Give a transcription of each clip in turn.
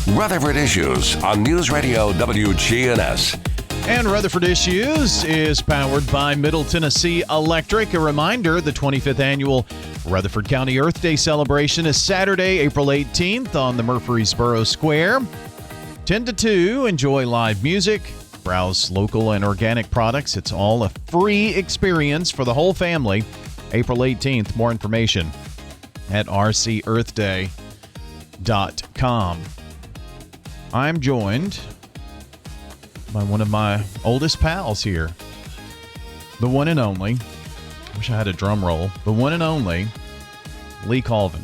Rutherford Issues on News Radio WGNS. And Rutherford Issues is powered by Middle Tennessee Electric. A reminder, the 25th annual Rutherford County Earth Day celebration is Saturday, April 18th on the Murfreesboro Square. 10 to 2, enjoy live music, browse local and organic products. It's all a free experience for the whole family. April 18th, more information at rcearthday.com. I'm joined by one of my oldest pals here, the one and only, wish I had a drum roll, the one and only Lee Colvin.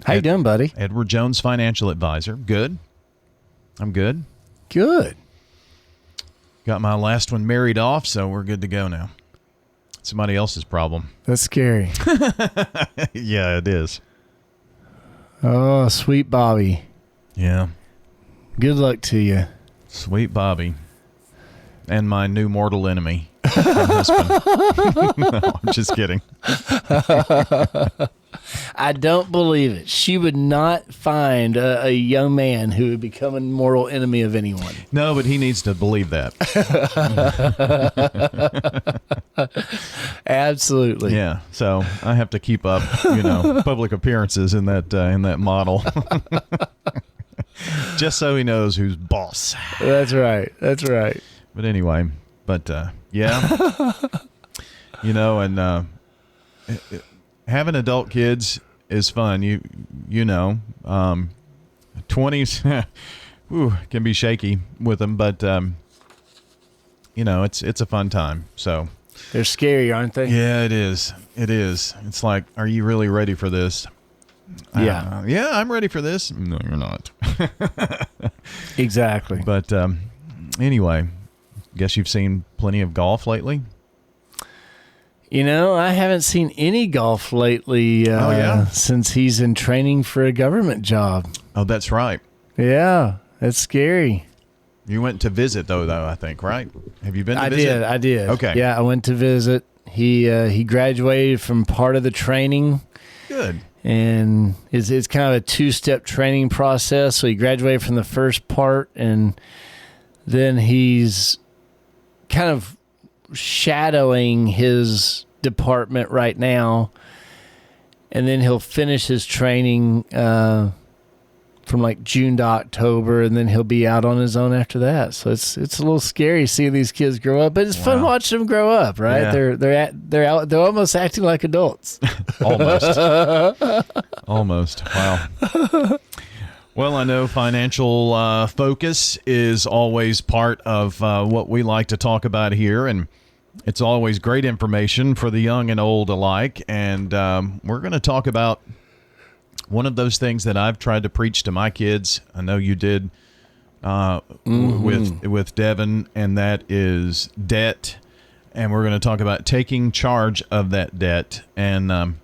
How you doing, buddy? Edward Jones Financial Advisor. Good. I'm good. Good. Got my last one married off, so we're good to go now. Somebody else's problem. That's scary. Yeah, it is. Oh, sweet Bobby. Yeah. Good luck to you. Sweet Bobby. And my new mortal enemy, my husband. No, I'm just kidding. I don't believe it. She would not find a young man who would become a mortal enemy of anyone. No, but he needs to believe that. Absolutely. Yeah. So I have to keep up, public appearances in that model. Just so he knows who's boss. That's right. That's right. But anyway, yeah. And having adult kids is fun. You know, 20s can be shaky with them, but it's a fun time. So they're scary, aren't they? Yeah, it is. It is. It's like, are you really ready for this? Yeah. Yeah, I'm ready for this. No, you're not. Exactly. But anyway, guess you've seen plenty of golf lately. I haven't seen any golf lately since he's in training for a government job. Oh, that's right. Yeah, that's scary. You went to visit, though, I think, right? Have you been to visit? I did. Okay. Yeah, I went to visit. He graduated from part of the training. Good. And it's kind of a two-step training process. So he graduated from the first part, and then he's kind of shadowing his department right now. And then he'll finish his training from like June to October, and then he'll be out on his own after that. So it's a little scary seeing these kids grow up, but it's fun watching them grow up, right? Yeah. They're almost acting like adults. Almost. Wow. Well, I know financial focus is always part of what we like to talk about here, and it's always great information for the young and old alike. And we're going to talk about one of those things that I've tried to preach to my kids. I know you did with Devin, and that is debt. And we're going to talk about taking charge of that debt. And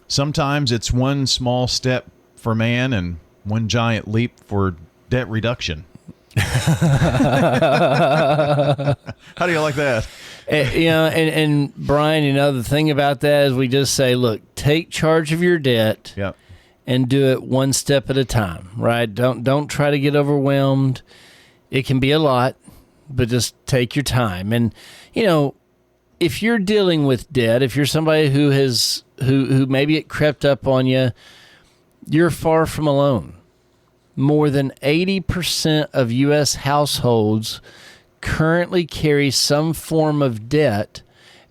sometimes it's one small step for man and one giant leap for debt reduction. How do you like that? And Brian, the thing about that is we just say, look, take charge of your debt. Yep. And do it one step at a time, right? Don't try to get overwhelmed. It can be a lot, but just take your time. And if you're dealing with debt, if you're somebody who maybe it crept up on you, you're far from alone. More than 80% of U.S. households currently carry some form of debt.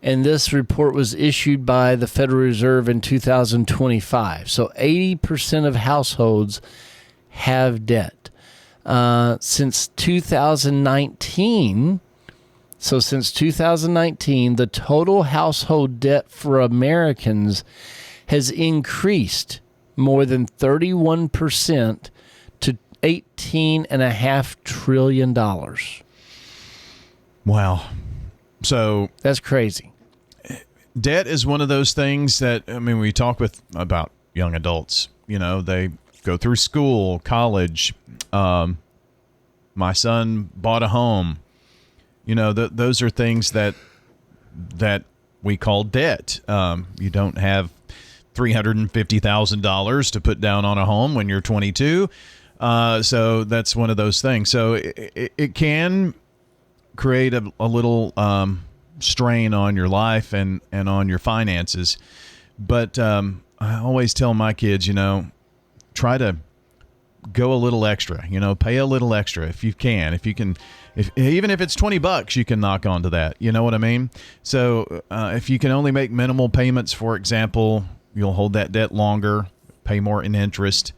And this report was issued by the Federal Reserve in 2025. So 80% of households have debt. Since 2019, the total household debt for Americans has increased more than 31% to $18.5 trillion. Wow. So that's crazy. Debt is one of those things that, we talk about young adults, they go through school, college. My son bought a home. Those are things that we call debt. You don't have $350,000 to put down on a home when you're 22. So that's one of those things. So it can create a little strain on your life and on your finances. But I always tell my kids, try to go a little extra, pay a little extra if you can. If even if it's $20, you can knock onto that. You know what I mean? So if you can only make minimal payments, for example, you'll hold that debt longer, pay more in interest.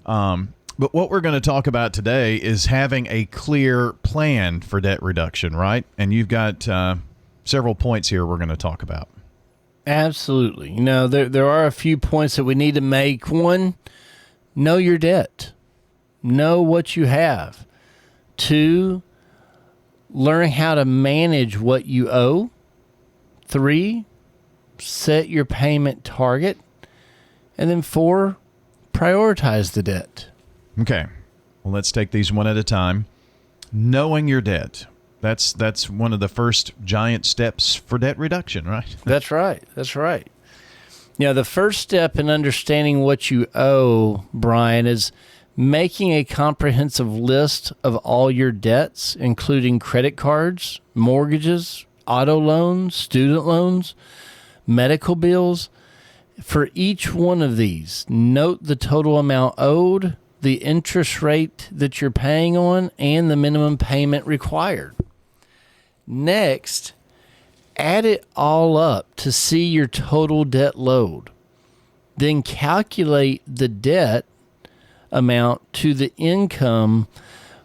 But what we're going to talk about today is having a clear plan for debt reduction, right? And you've got several points here we're going to talk about. Absolutely. There are a few points that we need to make. One, know your debt. Know what you have. Two, learn how to manage what you owe. Three, set your payment target. And then four, prioritize the debt. Okay. Well, let's take these one at a time. Knowing your debt. That's one of the first giant steps for debt reduction, right? That's right. The first step in understanding what you owe, Brian, is making a comprehensive list of all your debts, including credit cards, mortgages, auto loans, student loans, medical bills. For each one of these, note the total amount owed, the interest rate that you're paying on, and the minimum payment required. Next, add it all up to see your total debt load. Then calculate the debt amount to the income,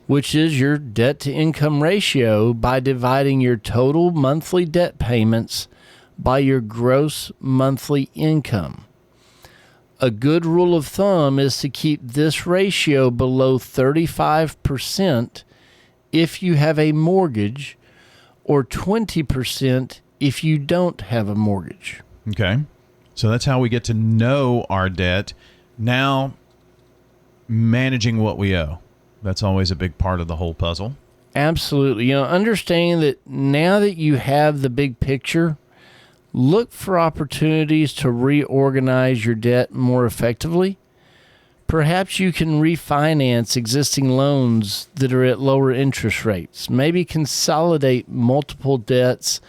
which is your debt to income ratio, by dividing your total monthly debt payments by your gross monthly income. A good rule of thumb is to keep this ratio below 35% if you have a mortgage, or 20% if you don't have a mortgage. Okay. So that's how we get to know our debt. Now, managing what we owe. That's always a big part of the whole puzzle. Absolutely. Understanding that now that you have the big picture, look for opportunities to reorganize your debt more effectively. Perhaps you can refinance existing loans that are at lower interest rates. Maybe consolidate multiple debts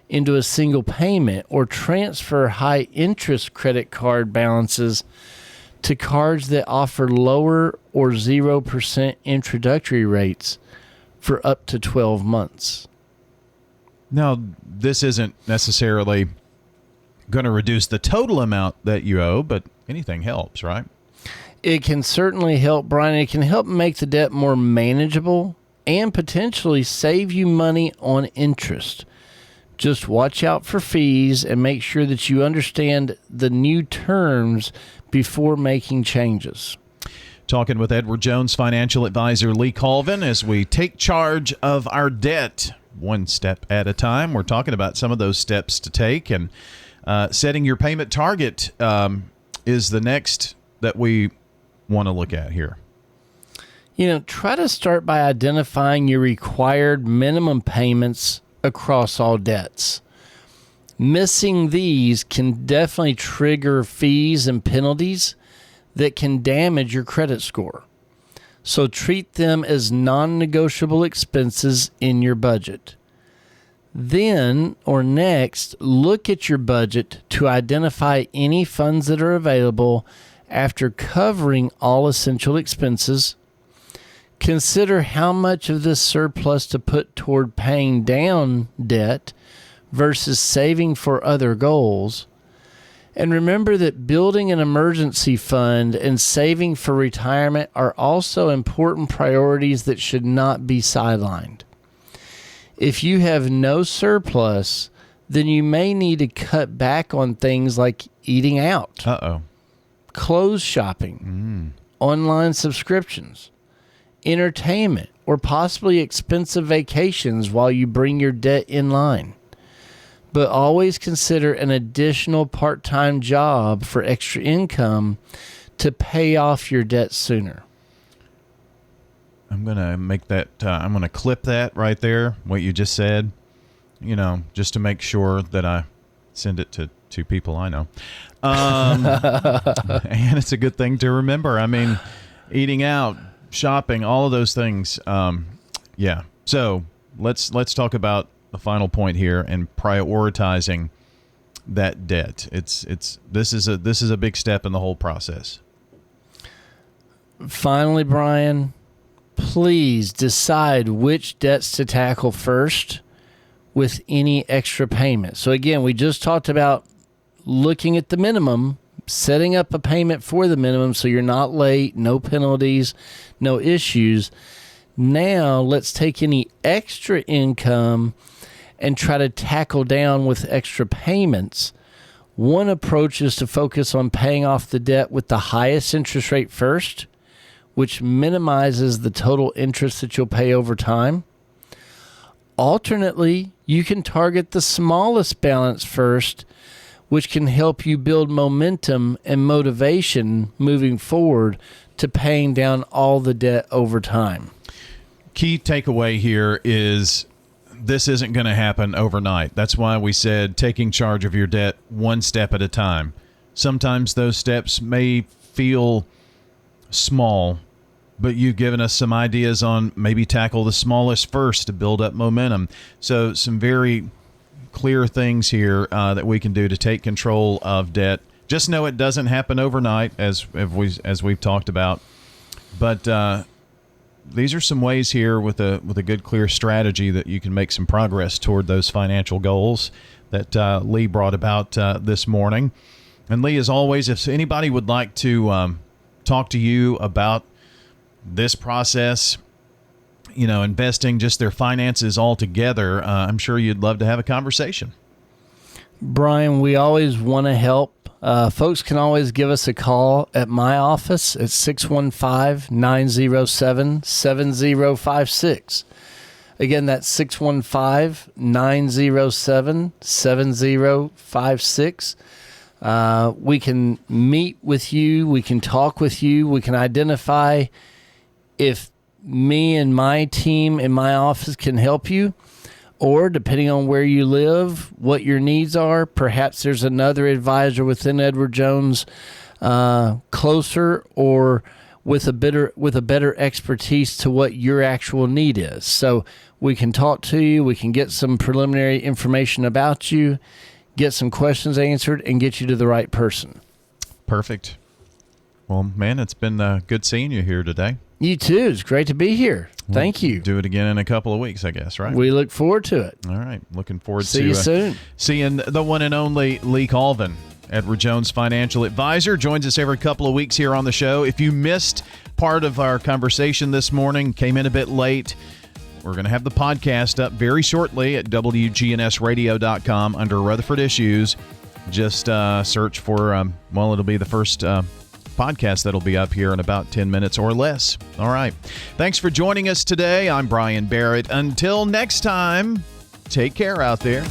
into a single payment, or transfer high interest credit card balances to cards that offer lower or 0% introductory rates for up to 12 months. Now, this isn't necessarily going to reduce the total amount that you owe, but anything helps, right? It can certainly help, Brian. It can help make the debt more manageable and potentially save you money on interest. Just watch out for fees and make sure that you understand the new terms before making changes. Talking with Edward Jones financial advisor Lee Colvin as we take charge of our debt one step at a time. We're talking about some of those steps to take, and setting your payment target is the next that we want to look at here. Try to start by identifying your required minimum payments across all debts. Missing these can definitely trigger fees and penalties that can damage your credit score. So treat them as non-negotiable expenses in your budget. Then, or next, look at your budget to identify any funds that are available after covering all essential expenses. Consider how much of this surplus to put toward paying down debt versus saving for other goals. And remember that building an emergency fund and saving for retirement are also important priorities that should not be sidelined. If you have no surplus, then you may need to cut back on things like eating out, clothes shopping, online subscriptions, entertainment, or possibly expensive vacations while you bring your debt in line. But always consider an additional part-time job for extra income to pay off your debt sooner. I'm going to make that, I'm going to clip that right there, what you just said, just to make sure that I send it to two people I know. And it's a good thing to remember. I mean, eating out, shopping, all of those things. Yeah. So let's talk about the final point here and prioritizing that debt. This is a big step in the whole process. Finally, Brian, please decide which debts to tackle first with any extra payment. So again, we just talked about looking at the minimum, setting up a payment for the minimum so you're not late, no penalties, no issues. Now let's take any extra income and try to tackle down with extra payments. One approach is to focus on paying off the debt with the highest interest rate first, which minimizes the total interest that you'll pay over time. Alternately, you can target the smallest balance first, which can help you build momentum and motivation moving forward to paying down all the debt over time. Key takeaway here is this isn't going to happen overnight. That's why we said taking charge of your debt one step at a time. Sometimes those steps may feel small, but you've given us some ideas on maybe tackle the smallest first to build up momentum. So some very clear things here that we can do to take control of debt. Just know it doesn't happen overnight, as we've talked about. But these are some ways here with a good, clear strategy that you can make some progress toward those financial goals that Lee brought about this morning. And Lee, as always, if anybody would like to talk to you about this process, investing, just their finances all together, I'm sure you'd love to have a conversation. Brian, we always want to help. Folks can always give us a call at my office at 615-907-7056. Again, that's 615-907-7056. We can meet with you. We can talk with you. We can identify if me and my team in my office can help you, or depending on where you live, what your needs are, perhaps there's another advisor within Edward Jones closer or with a better expertise to what your actual need is. So we can talk to you, we can get some preliminary information about you, get some questions answered, and get you to the right person. Perfect. Well, man, it's been good seeing you here today. You too. It's great to be here. Thank you. Do it again in a couple of weeks, I guess, right? We look forward to it. All right. Looking forward to see you soon. Seeing the one and only Lee Colvin, Edward Jones Financial Advisor, joins us every couple of weeks here on the show. If you missed part of our conversation this morning, came in a bit late, we're going to have the podcast up very shortly at WGNSradio.com under Rutherford Issues. Just search for, it'll be the first podcast that'll be up here in about 10 minutes or less. All right. Thanks for joining us today. I'm Bryan Barrett. Until next time, take care out there.